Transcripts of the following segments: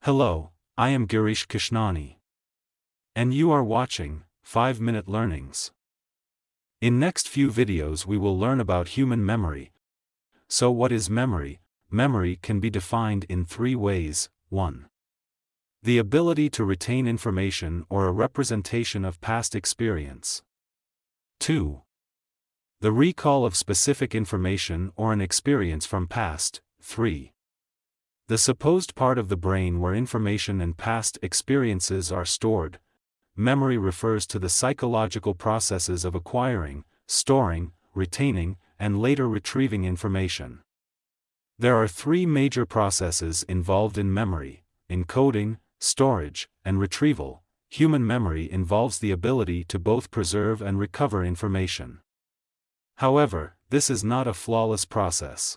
Hello, I am Girish Krishnani. And you are watching 5-Minute Learnings. In next few videos we will learn about human memory. So what is memory? Memory can be defined in 3 ways. 1. The ability to retain information or a representation of past experience. 2. The recall of specific information or an experience from past. 3. The supposed part of the brain where information and past experiences are stored. Memory refers to the psychological processes of acquiring, storing, retaining, and later retrieving information. There are 3 major processes involved in memory: encoding, storage, and retrieval. Human memory involves the ability to both preserve and recover information. However, this is not a flawless process.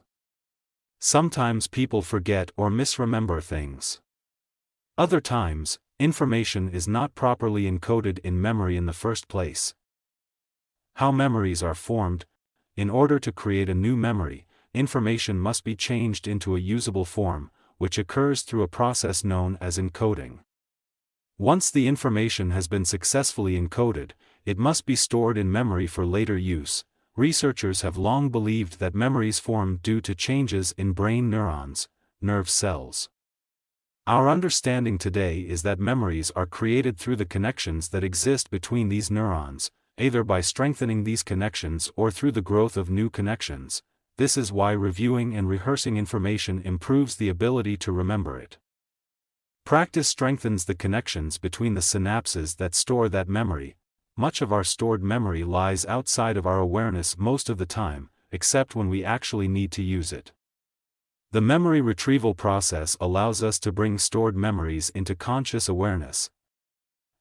Sometimes people forget or misremember things. Other times, information is not properly encoded in memory in the first place. How memories are formed? In order to create a new memory, information must be changed into a usable form, which occurs through a process known as encoding. Once the information has been successfully encoded, it must be stored in memory for later use. Researchers have long believed that memories form due to changes in brain neurons, nerve cells. Our understanding today is that memories are created through the connections that exist between these neurons, either by strengthening these connections or through the growth of new connections. This is why reviewing and rehearsing information improves the ability to remember it. Practice strengthens the connections between the synapses that store that memory. Much of our stored memory lies outside of our awareness most of the time, except when we actually need to use it. The memory retrieval process allows us to bring stored memories into conscious awareness.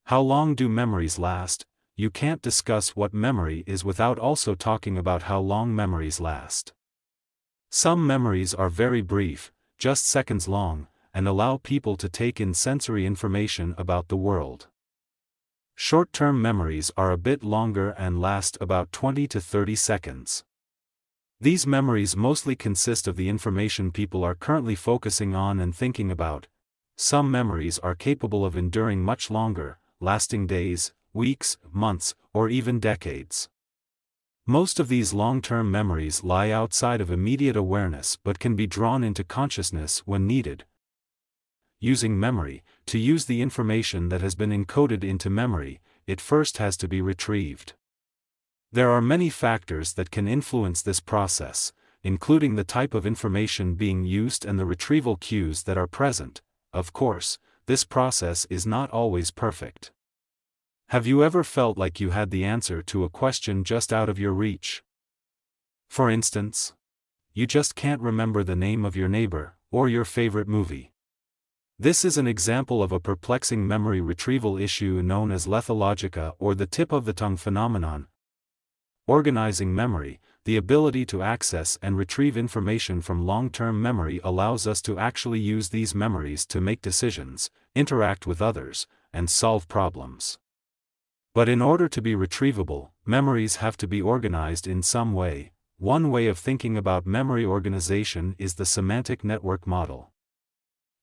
How long do memories last? You can't discuss what memory is without also talking about how long memories last. Some memories are very brief, just seconds long, and allow people to take in sensory information about the world. Short-term memories are a bit longer and last about 20 to 30 seconds. These memories mostly consist of the information people are currently focusing on and thinking about. Some memories are capable of enduring much longer, lasting days, weeks, months, or even decades. Most of these long-term memories lie outside of immediate awareness but can be drawn into consciousness when needed. Using memory: to use the information that has been encoded into memory, it first has to be retrieved. There are many factors that can influence this process, including the type of information being used and the retrieval cues that are present. Of course, this process is not always perfect. Have you ever felt like you had the answer to a question just out of your reach? For instance, you just can't remember the name of your neighbor, or your favorite movie. This is an example of a perplexing memory retrieval issue known as lethalogica or the tip of the tongue phenomenon. Organizing memory: the ability to access and retrieve information from long-term memory allows us to actually use these memories to make decisions, interact with others, and solve problems. But in order to be retrievable, memories have to be organized in some way. One way of thinking about memory organization is the semantic network model.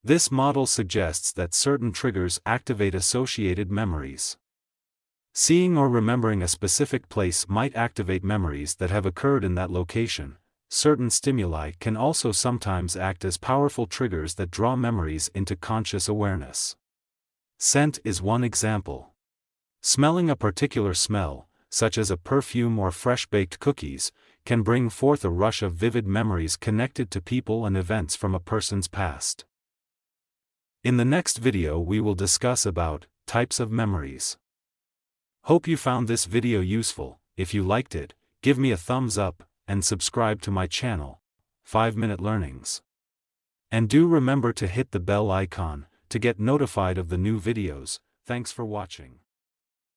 This model suggests that certain triggers activate associated memories. Seeing or remembering a specific place might activate memories that have occurred in that location. Certain stimuli can also sometimes act as powerful triggers that draw memories into conscious awareness. Scent is one example. Smelling a particular smell, such as a perfume or fresh-baked cookies, can bring forth a rush of vivid memories connected to people and events from a person's past. In the next video we will discuss about types of memories. Hope you found this video useful. If you liked it, give me a thumbs up, and subscribe to my channel, 5-Minute Learnings. And do remember to hit the bell icon, to get notified of the new videos. Thanks for watching.